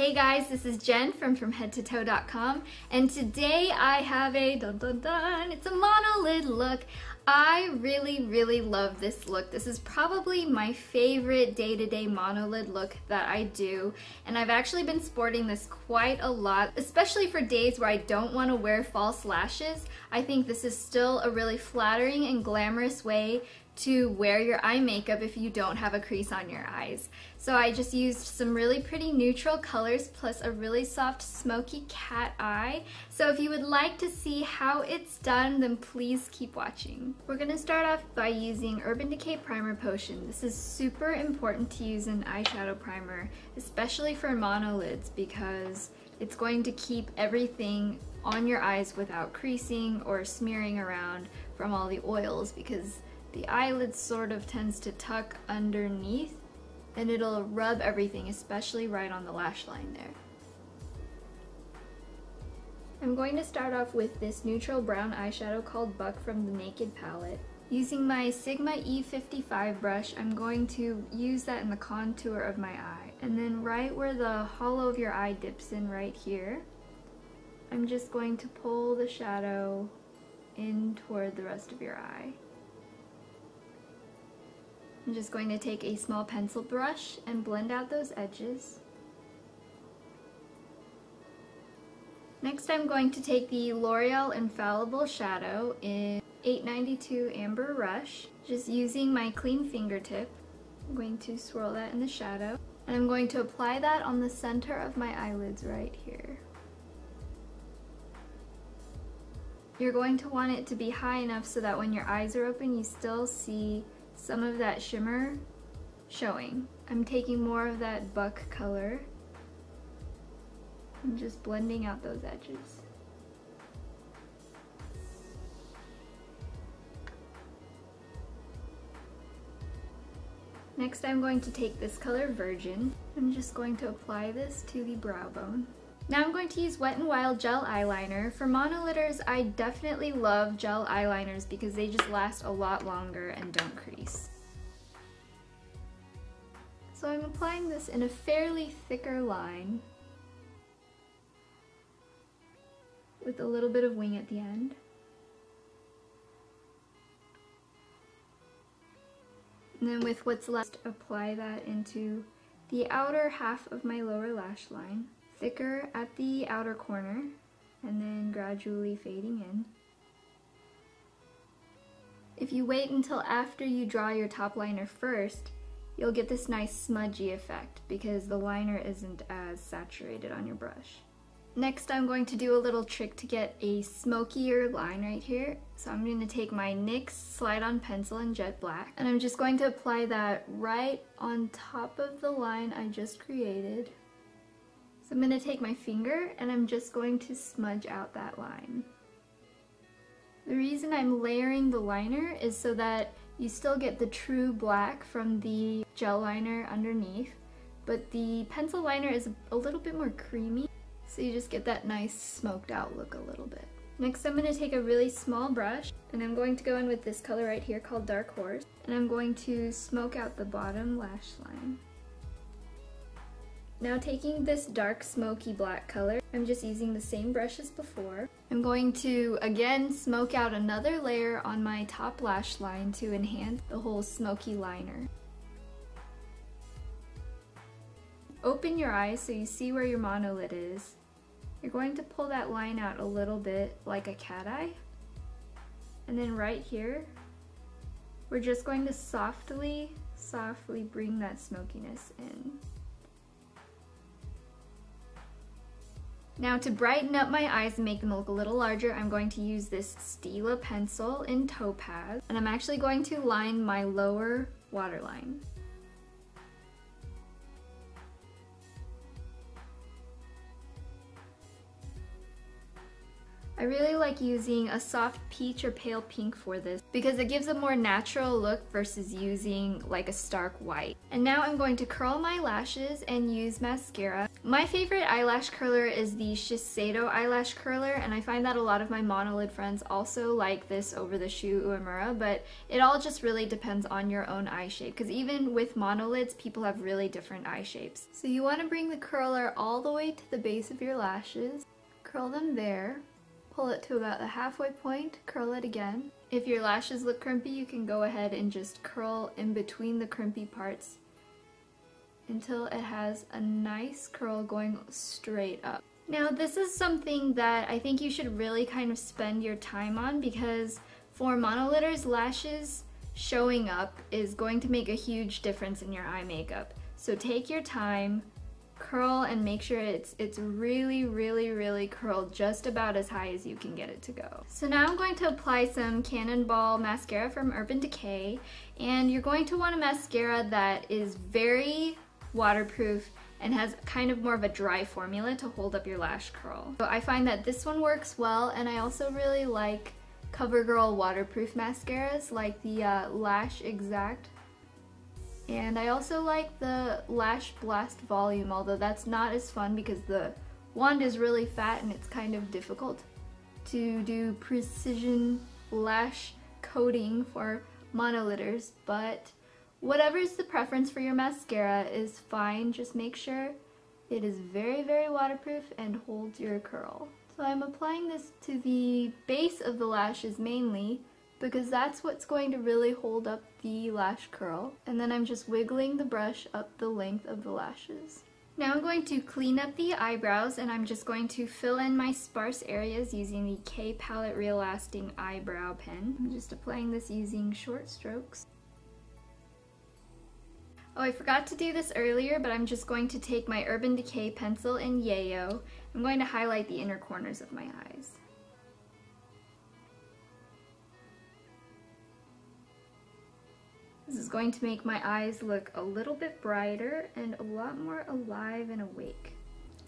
Hey guys, this is Jen from FromHeadToToe.com, and today I have a it's a monolid look. I really love this look. This is probably my favorite day-to-day monolid look that I do, and I've actually been sporting this quite a lot, especially for days where I don't want to wear false lashes. I think this is still a really flattering and glamorous way to wear your eye makeup if you don't have a crease on your eyes. So I just used some really pretty neutral colors plus a really soft smoky cat eye. So if you would like to see how it's done, then please keep watching. We're gonna start off by using Urban Decay Primer Potion. This is super important to use an eyeshadow primer, especially for monolids, because it's going to keep everything on your eyes without creasing or smearing around from all the oils, because the eyelid sort of tends to tuck underneath and it'll rub everything, especially right on the lash line there. I'm going to start off with this neutral brown eyeshadow called Buck from the Naked palette. Using my Sigma E55 brush, I'm going to use that in the contour of my eye. And then right where the hollow of your eye dips in right here, I'm just going to pull the shadow in toward the rest of your eye. I'm just going to take a small pencil brush and blend out those edges. Next, I'm going to take the L'Oreal Infallible Shadow in 892 Amber Rush. Just using my clean fingertip, I'm going to swirl that in the shadow. And I'm going to apply that on the center of my eyelids right here. You're going to want it to be high enough so that when your eyes are open, you still see some of that shimmer showing. I'm taking more of that Buck color and just blending out those edges. Next, I'm going to take this color Virgin. I'm just going to apply this to the brow bone. Now I'm going to use Wet n Wild gel eyeliner. For monoliders, I definitely love gel eyeliners because they just last a lot longer and don't crease. So I'm applying this in a fairly thicker line with a little bit of wing at the end. And then with what's left, apply that into the outer half of my lower lash line. Thicker at the outer corner, and then gradually fading in. If you wait until after you draw your top liner first, you'll get this nice smudgy effect because the liner isn't as saturated on your brush. Next, I'm going to do a little trick to get a smokier line right here. So I'm going to take my NYX Slide-On Pencil in Jet Black, and I'm just going to apply that right on top of the line I just created. I'm going to take my finger and I'm just going to smudge out that line. The reason I'm layering the liner is so that you still get the true black from the gel liner underneath, but the pencil liner is a little bit more creamy, so you just get that nice smoked out look a little bit. Next, I'm going to take a really small brush and I'm going to go in with this color right here called Dark Horse, and I'm going to smoke out the bottom lash line. Now taking this dark smoky black color, I'm just using the same brush as before. I'm going to again smoke out another layer on my top lash line to enhance the whole smoky liner. Open your eyes so you see where your monolid is. You're going to pull that line out a little bit like a cat eye. And then right here, we're just going to softly bring that smokiness in. Now to brighten up my eyes and make them look a little larger, I'm going to use this Stila pencil in Topaz, and I'm actually going to line my lower waterline. I really like using a soft peach or pale pink for this because it gives a more natural look versus using like a stark white. And now I'm going to curl my lashes and use mascara. My favorite eyelash curler is the Shiseido eyelash curler, and I find that a lot of my monolid friends also like this over the Shu Uemura, but it all just really depends on your own eye shape, because even with monolids, people have really different eye shapes. So you want to bring the curler all the way to the base of your lashes, curl them there, pull it to about the halfway point, curl it again. If your lashes look crimpy, you can go ahead and just curl in between the crimpy parts until it has a nice curl going straight up. Now this is something that I think you should really kind of spend your time on, because for monolidders, lashes showing up is going to make a huge difference in your eye makeup. So take your time, curl, and make sure it's really curled just about as high as you can get it to go. So now I'm going to apply some Cannonball mascara from Urban Decay, and you're going to want a mascara that is very waterproof and has kind of more of a dry formula to hold up your lash curl. So I find that this one works well, and I also really like CoverGirl waterproof mascaras like the Lash Exact. And I also like the Lash Blast Volume, although that's not as fun because the wand is really fat and it's kind of difficult to do precision lash coating for monolidders, but whatever's the preference for your mascara is fine. Just make sure it is very waterproof and holds your curl. So I'm applying this to the base of the lashes mainly, because that's what's going to really hold up the lash curl. And then I'm just wiggling the brush up the length of the lashes. Now I'm going to clean up the eyebrows, and I'm just going to fill in my sparse areas using the K Palette Real Lasting Eyebrow Pen. I'm just applying this using short strokes. Oh, I forgot to do this earlier, but I'm just going to take my Urban Decay pencil in Yayo. I'm going to highlight the inner corners of my eyes. This is going to make my eyes look a little bit brighter and a lot more alive and awake.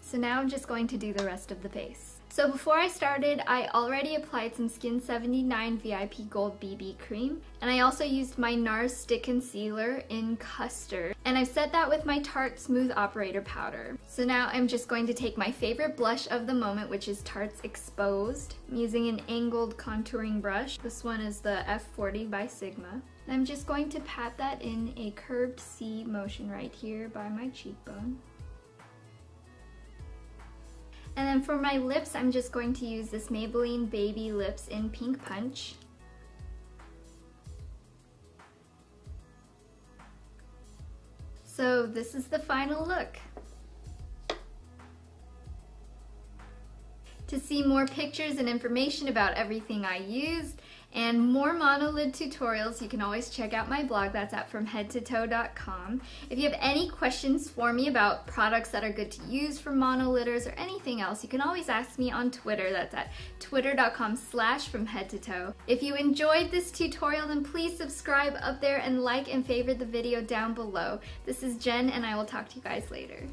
So now I'm just going to do the rest of the face. So before I started, I already applied some Skin 79 VIP Gold BB Cream, and I also used my NARS Stick Concealer in Custard, and I've set that with my Tarte Smooth Operator Powder. So now I'm just going to take my favorite blush of the moment, which is Tarte's Exposed. I'm using an angled contouring brush. This one is the F40 by Sigma. And I'm just going to pat that in a curved C motion right here by my cheekbone. And then for my lips, I'm just going to use this Maybelline Baby Lips in Pink Punch. So this is the final look. To see more pictures and information about everything I used and more monolid tutorials, you can always check out my blog. That's at fromheadtotoe.com. If you have any questions for me about products that are good to use for monolidders or anything else, you can always ask me on Twitter. That's at twitter.com/fromheadtotoe. If you enjoyed this tutorial, then please subscribe up there and like and favorite the video down below. This is Jen, and I will talk to you guys later.